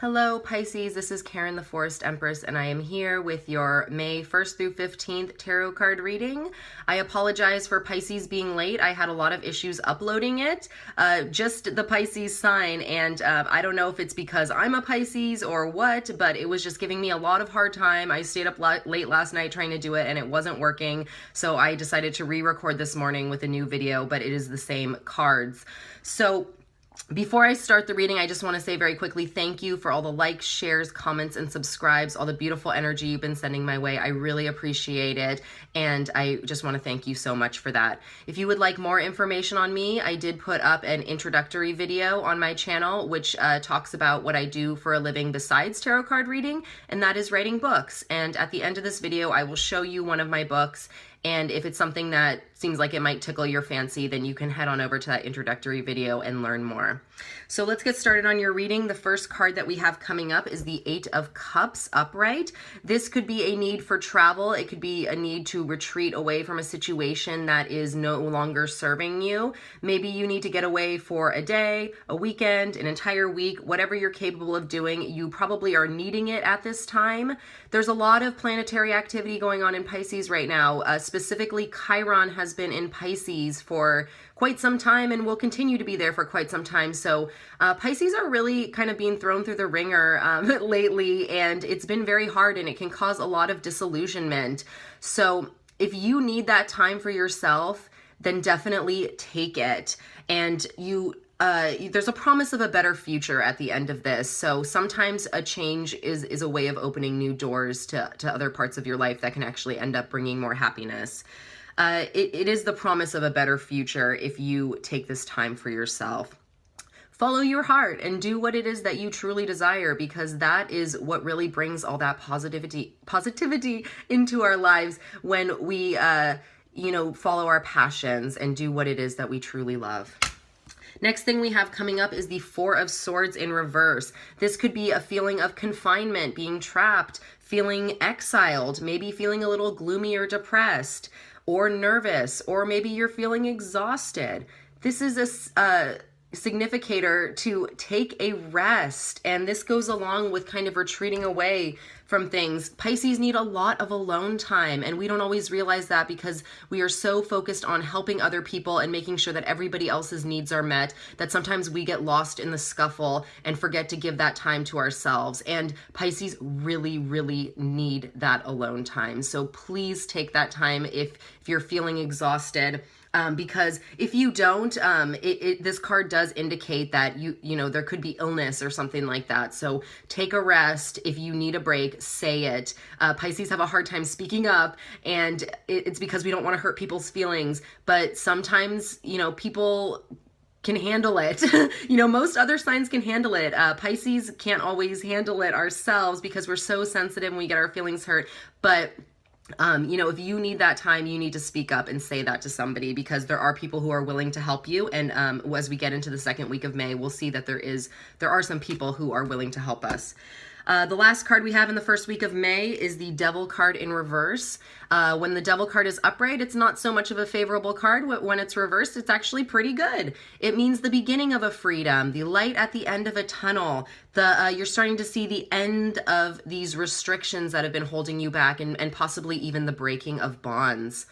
Hello Pisces, this is Karen the Forest Empress and I am here with your May 1st through 15th tarot card reading. I apologize for Pisces being late. I had a lot of issues uploading it, just the Pisces sign, and I don't know if it's because I'm a Pisces or what, but it was just giving me a lot of hard time. I stayed up late last night trying to do it and it wasn't working, so I decided to re-record this morning with a new video, but it is the same cards. So before I start the reading, I just want to say very quickly, thank you for all the likes, shares, comments, and subscribes, all the beautiful energy you've been sending my way. I really appreciate it, and I just want to thank you so much for that. If you would like more information on me, I did put up an introductory video on my channel, which talks about what I do for a living besides tarot card reading, and that is writing books. And at the end of this video, I will show you one of my books, and if it's something that seems like it might tickle your fancy, then you can head on over to that introductory video and learn more. So let's get started on your reading. The first card that we have coming up is the Eight of Cups upright. This could be a need for travel. It could be a need to retreat away from a situation that is no longer serving you. Maybe you need to get away for a day, a weekend, an entire week, whatever you're capable of doing. You probably are needing it at this time. There's a lot of planetary activity going on in Pisces right now. Specifically, Chiron has been in Pisces for quite some time and will continue to be there for quite some time. So Pisces are really kind of being thrown through the ringer lately, and it's been very hard and it can cause a lot of disillusionment. So if you need that time for yourself, then definitely take it. And there's a promise of a better future at the end of this. So sometimes a change is a way of opening new doors to other parts of your life that can actually end up bringing more happiness. It is the promise of a better future if you take this time for yourself. Follow your heart and do what it is that you truly desire, because that is what really brings all that positivity into our lives when we, follow our passions and do what it is that we truly love. Next thing we have coming up is the Four of Swords in reverse. This could be a feeling of confinement, being trapped, feeling exiled, maybe feeling a little gloomy or depressed, or nervous, or maybe you're feeling exhausted. This is a significator to take a rest, and this goes along with kind of retreating away from things. Pisces need a lot of alone time, and we don't always realize that because we are so focused on helping other people and making sure that everybody else's needs are met that sometimes we get lost in the scuffle and forget to give that time to ourselves. And Pisces really, really need that alone time. So please take that time if you're feeling exhausted. Because if you don't, this card does indicate that there could be illness or something like that. So take a rest. If you need a break, say it. Pisces have a hard time speaking up, and it's because we don't want to hurt people's feelings. But sometimes, people can handle it. Most other signs can handle it. Pisces can't always handle it ourselves because we're so sensitive and we get our feelings hurt. But if you need that time, you need to speak up and say that to somebody, because there are people who are willing to help you. And as we get into the second week of May, we'll see that there are some people who are willing to help us. The last card we have in the first week of May is the Devil card in reverse. When the Devil card is upright, it's not so much of a favorable card. When it's reversed, it's actually pretty good. It means the beginning of a freedom, the light at the end of a tunnel. You're starting to see the end of these restrictions that have been holding you back, and possibly even the breaking of bonds.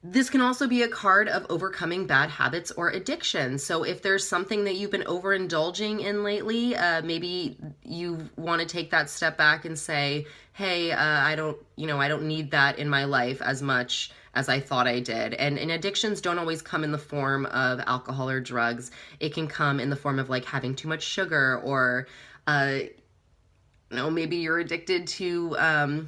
This can also be a card of overcoming bad habits or addictions. So if there's something that you've been overindulging in lately, maybe you want to take that step back and say, hey, I don't need that in my life as much as I thought I did. And addictions don't always come in the form of alcohol or drugs. It can come in the form of like having too much sugar, or, maybe you're addicted to,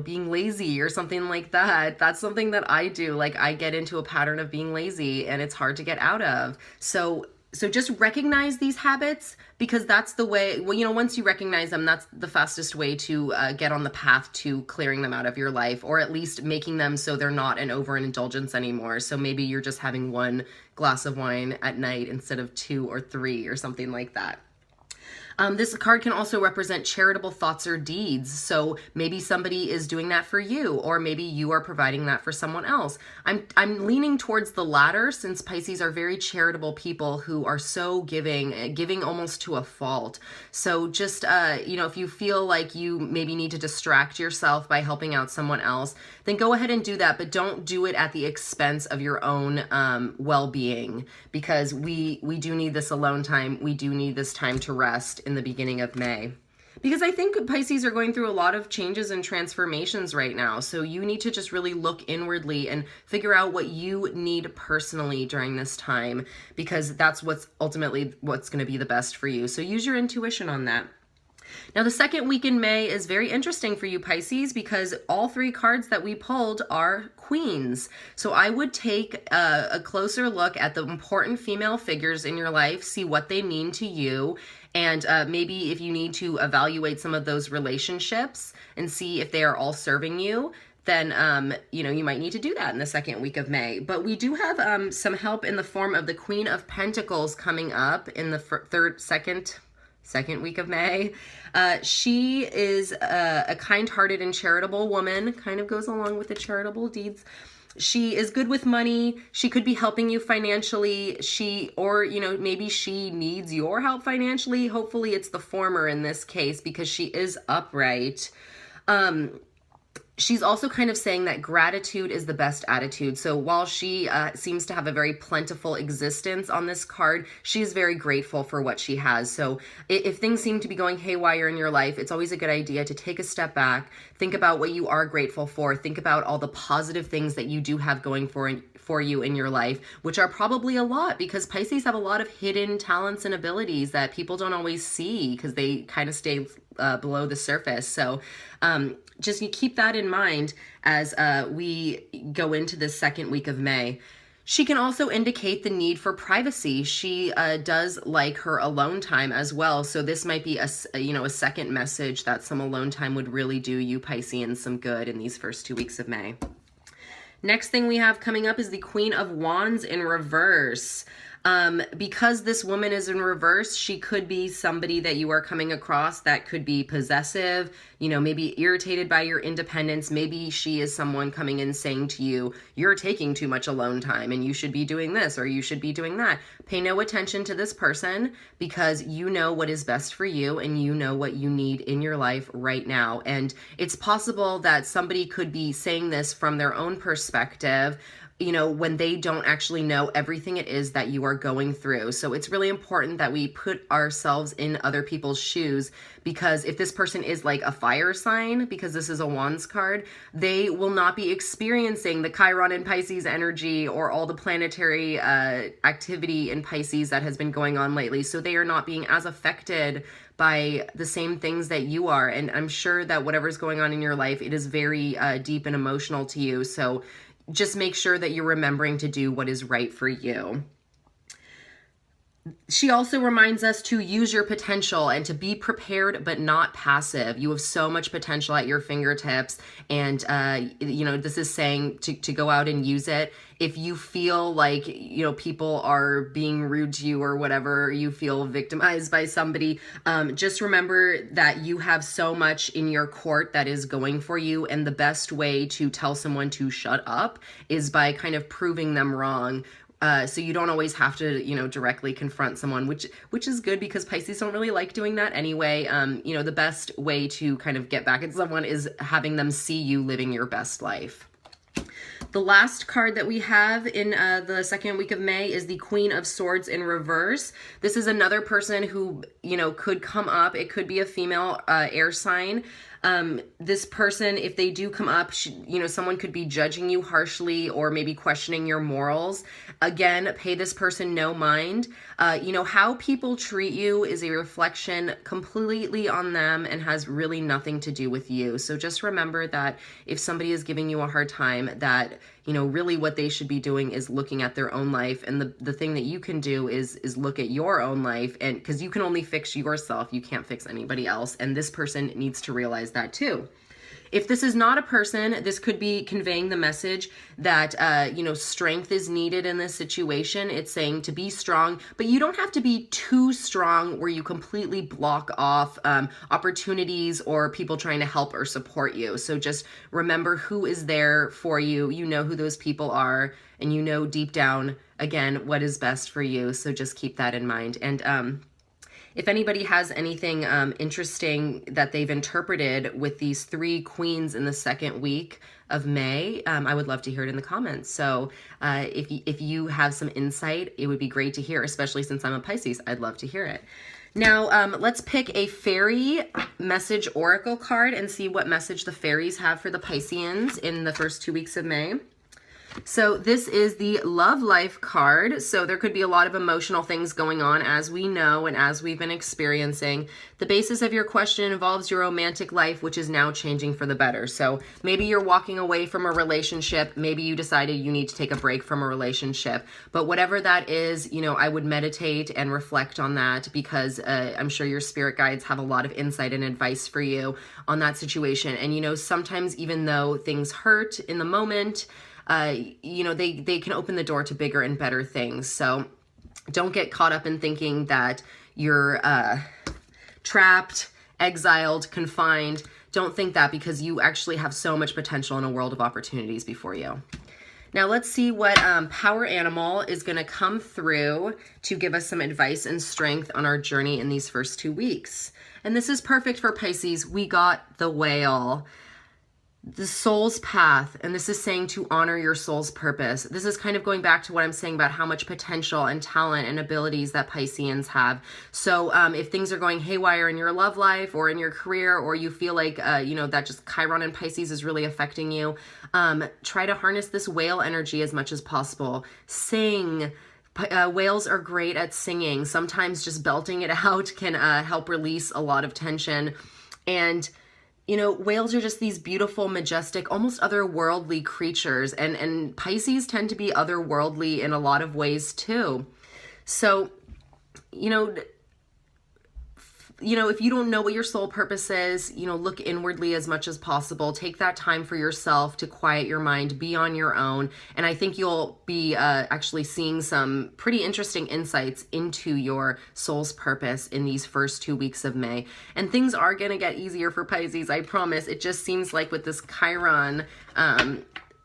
being lazy or something like that. That's something that I do. Like, I get into a pattern of being lazy and it's hard to get out of. So just recognize these habits, because that's the way, once you recognize them, that's the fastest way to get on the path to clearing them out of your life, or at least making them so they're not an overindulgence anymore. So maybe you're just having one glass of wine at night instead of 2 or 3 or something like that. This card can also represent charitable thoughts or deeds. So maybe somebody is doing that for you, or maybe you are providing that for someone else. I'm leaning towards the latter, since Pisces are very charitable people who are so giving almost to a fault. So just, if you feel like you maybe need to distract yourself by helping out someone else, then go ahead and do that, but don't do it at the expense of your own well-being, because we do need this alone time. We do need this time to rest in the beginning of May. Because I think Pisces are going through a lot of changes and transformations right now. So you need to just really look inwardly and figure out what you need personally during this time, because that's what's ultimately what's going to be the best for you. So use your intuition on that. Now, the second week in May is very interesting for you, Pisces, because all three cards that we pulled are queens. So I would take a closer look at the important female figures in your life, see what they mean to you, and maybe if you need to evaluate some of those relationships and see if they are all serving you, then, you might need to do that in the second week of May. But we do have some help in the form of the Queen of Pentacles coming up in the second week of May. She is a kind-hearted and charitable woman, kind of goes along with the charitable deeds. She is good with money. She could be helping you financially. Maybe she needs your help financially. Hopefully it's the former in this case, because she is upright. She's also kind of saying that gratitude is the best attitude. So while she seems to have a very plentiful existence on this card, she's very grateful for what she has. So if things seem to be going haywire in your life, it's always a good idea to take a step back, think about what you are grateful for, think about all the positive things that you do have going for you in your life, which are probably a lot, because Pisces have a lot of hidden talents and abilities that people don't always see because they kind of stay below the surface. So just you keep that in mind as we go into this second week of May. She can also indicate the need for privacy. She does like her alone time as well. So this might be a second message that some alone time would really do you Pisceans some good in these first 2 weeks of May. Next thing we have coming up is the Queen of Wands in reverse. Because this woman is in reverse, she could be somebody that you are coming across that could be possessive, maybe irritated by your independence. Maybe she is someone coming in saying to you, you're taking too much alone time and you should be doing this or you should be doing that. Pay no attention to this person, because you know what is best for you and you know what you need in your life right now. And it's possible that somebody could be saying this from their own perspective, when they don't actually know everything it is that you are going through. So it's really important that we put ourselves in other people's shoes, because if this person is like a fire sign, because this is a Wands card, they will not be experiencing the Chiron in Pisces energy or all the planetary activity in Pisces that has been going on lately. So they are not being as affected by the same things that you are. And I'm sure that whatever's going on in your life, it is very deep and emotional to you. So just make sure that you're remembering to do what is right for you. She also reminds us to use your potential and to be prepared but not passive. You have so much potential at your fingertips, and this is saying to go out and use it. If you feel like people are being rude to you or whatever, you feel victimized by somebody, just remember that you have so much in your court that is going for you, and the best way to tell someone to shut up is by kind of proving them wrong. So you don't always have to, directly confront someone, which is good, because Pisces don't really like doing that anyway. The best way to kind of get back at someone is having them see you living your best life. The last card that we have in the second week of May is the Queen of Swords in reverse. This is another person who, could come up. It could be a female air sign. This person, if they do come up, someone could be judging you harshly or maybe questioning your morals. Again, pay this person no mind. How people treat you is a reflection completely on them and has really nothing to do with you. So just remember that if somebody is giving you a hard time, that really what they should be doing is looking at their own life. And the thing that you can do is look at your own life, and because you can only fix yourself, you can't fix anybody else. And this person needs to realize that too. If this is not a person, this could be conveying the message that, strength is needed in this situation. It's saying to be strong, but you don't have to be too strong where you completely block off opportunities or people trying to help or support you. So just remember who is there for you. You know who those people are, and you know deep down, again, what is best for you. So just keep that in mind. And if anybody has anything interesting that they've interpreted with these 3 queens in the second week of May, I would love to hear it in the comments. So if you have some insight, it would be great to hear, especially since I'm a Pisces. I'd love to hear it. Now, let's pick a fairy message oracle card and see what message the fairies have for the Pisceans in the first 2 weeks of May. So this is the love life card. So there could be a lot of emotional things going on, as we know and as we've been experiencing. The basis of your question involves your romantic life, which is now changing for the better. So maybe you're walking away from a relationship. Maybe you decided you need to take a break from a relationship. But whatever that is, I would meditate and reflect on that, because I'm sure your spirit guides have a lot of insight and advice for you on that situation. And, sometimes even though things hurt in the moment, they can open the door to bigger and better things. So don't get caught up in thinking that you're trapped, exiled, confined. Don't think that, because you actually have so much potential in a world of opportunities before you. Now let's see what power animal is going to come through to give us some advice and strength on our journey in these first 2 weeks. And this is perfect for Pisces. We got the whale. The soul's path, and this is saying to honor your soul's purpose. This is kind of going back to what I'm saying about how much potential and talent and abilities that Pisceans have. So if things are going haywire in your love life or in your career, or you feel like, that just Chiron and Pisces is really affecting you, try to harness this whale energy as much as possible. Sing. Whales are great at singing. Sometimes just belting it out can help release a lot of tension. And whales are just these beautiful, majestic, almost otherworldly creatures. And Pisces tend to be otherworldly in a lot of ways too. So, if you don't know what your soul purpose is, look inwardly as much as possible. Take that time for yourself to quiet your mind, be on your own. And I think you'll be actually seeing some pretty interesting insights into your soul's purpose in these first 2 weeks of May. And things are going to get easier for Pisces, I promise. It just seems like with this Chiron,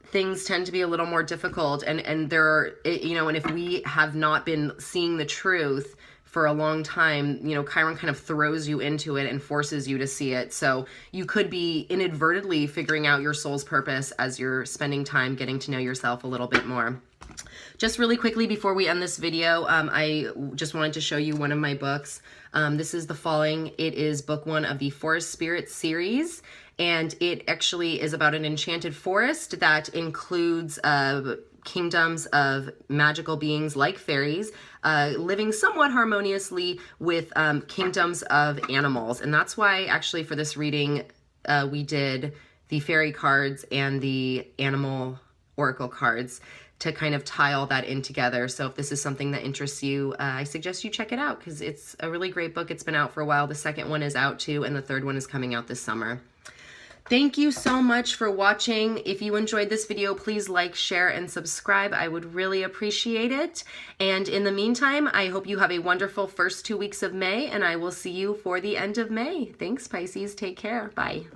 things tend to be a little more difficult. And there are, and if we have not been seeing the truth for a long time, Chiron kind of throws you into it and forces you to see it. So you could be inadvertently figuring out your soul's purpose as you're spending time getting to know yourself a little bit more. Just really quickly before we end this video, I just wanted to show you one of my books. This is The Falling. It is book 1 of the Forest Spirits series, and it actually is about an enchanted forest that includes kingdoms of magical beings like fairies living somewhat harmoniously with kingdoms of animals. And that's why actually for this reading we did the fairy cards and the animal oracle cards to kind of tie all that in together. So if this is something that interests you, I suggest you check it out, because it's a really great book. It's been out for a while. The second one is out too, and the third one is coming out this summer. Thank you so much for watching. If you enjoyed this video, please like, share, and subscribe. I would really appreciate it. And in the meantime, I hope you have a wonderful first 2 weeks of May, and I will see you for the end of May. Thanks, Pisces. Take care. Bye.